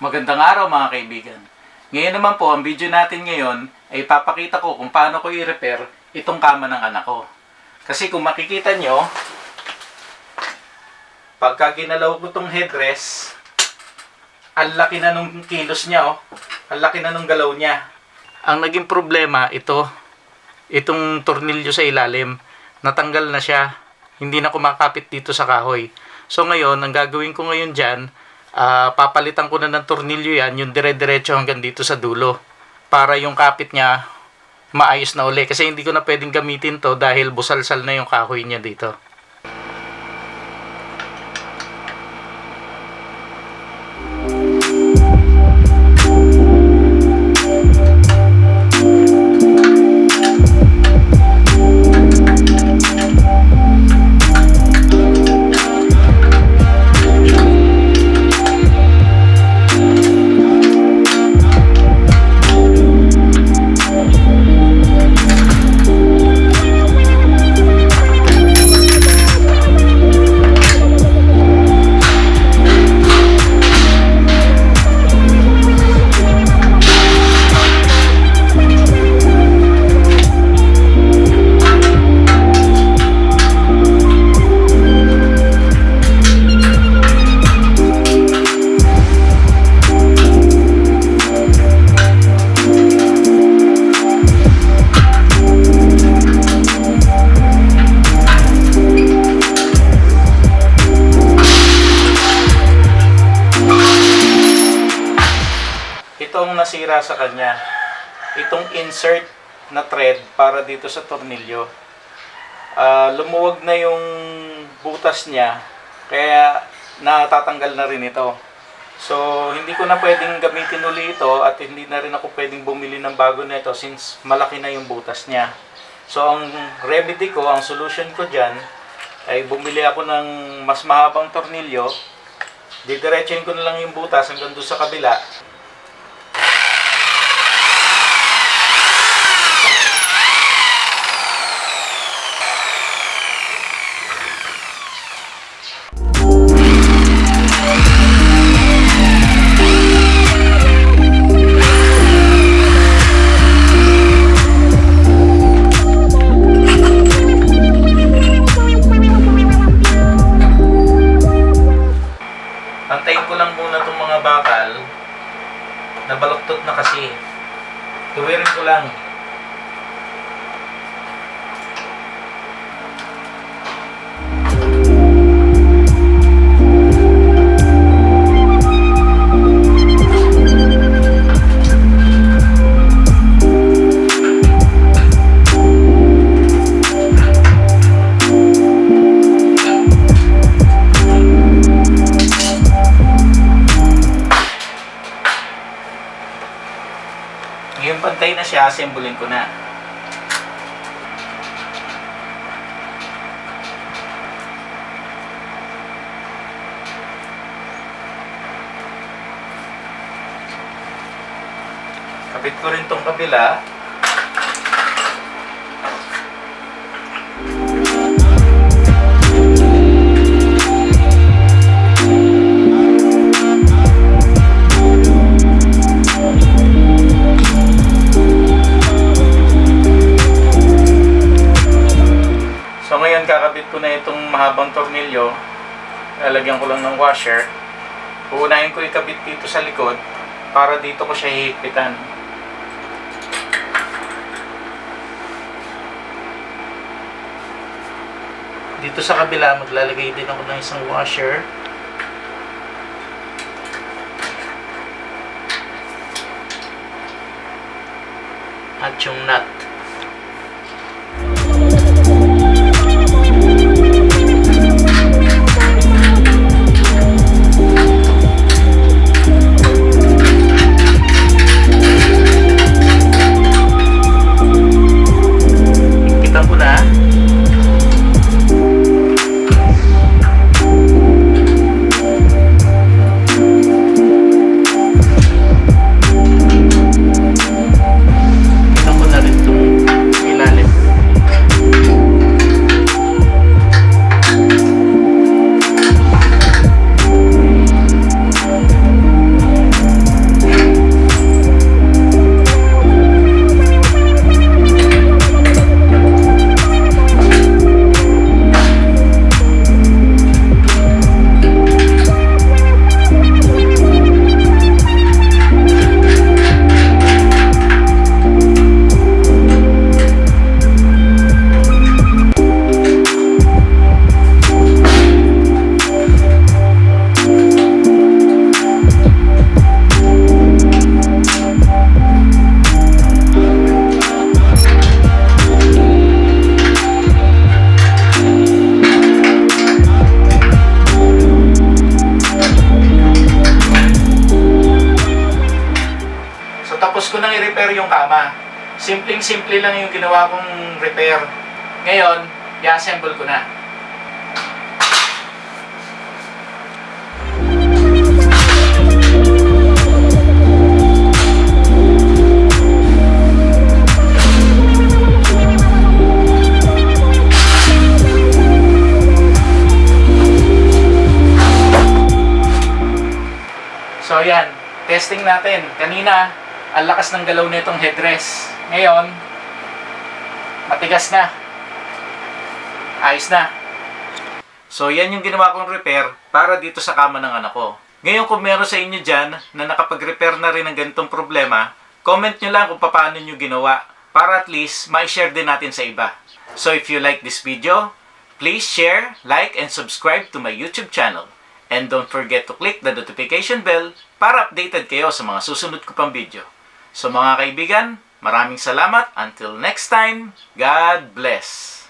Magandang araw mga kaibigan. Ngayon naman po, ang video natin ngayon ay papakita ko kung paano ko i-repair itong kama ng anak ko. Kasi kung makikita nyo, pagka ginalaw ko itong headrest, ang laki na nung kilos niya, oh. Ang laki na nung galaw niya. Ang naging problema, itong tornilyo sa ilalim, natanggal na siya. Hindi na kumakapit dito sa kahoy. So ngayon, ang gagawin ko ngayon dyan, papalitan ko na ng tornilyo yan, yung dire-diretso hanggang dito sa dulo. Para yung kapit niya, maayos na uli. Kasi hindi ko na pwedeng gamitin to dahil busalsal na yung kahoy niya dito. Itong nasira sa kanya, itong insert na thread para dito sa tornilyo, lumuwag na yung butas niya, kaya natatanggal na rin ito. So hindi ko na pwedeng gamitin uli ito at hindi na rin ako pwedeng bumili ng bago na ito since malaki na yung butas niya. So ang remedy ko, ang solution ko dyan ay bumili ako ng mas mahabang tornilyo, didiretsuhin ko na lang yung butas hanggang doon sa kabila. Antayin ko lang muna itong mga bakal na baluktot na kasi. Tuwirin ko lang. Ngayon pantay na siya, assemblin ko na. Kapit ko rin tong kabila. Kakabit ko na itong mahabang tornilyo, lalagyan ko lang ng washer. Uunahin ko ikabit dito sa likod para dito ko siya hihigpitan. Dito sa kabila maglalagay din ako ng isang washer. At yung nut. Ito ko na rin Simpleng-simple lang yung ginawa kong repair. Ngayon, i-assemble ko na. So yan, testing natin. Kanina, ang lakas ng galaw nitong headrest. Ngayon, matigas na. Ayos na. So yan yung ginawa kong repair para dito sa kama ng anak ko. Ngayon kung meron sa inyo dyan na nakapag-repair na rin ng ganitong problema, comment nyo lang kung paano nyo ginawa para at least ma-share din natin sa iba. So if you like this video, please share, like, and subscribe to my YouTube channel. And don't forget to click the notification bell para updated kayo sa mga susunod ko pang video. So mga kaibigan, maraming salamat. Until next time, God bless.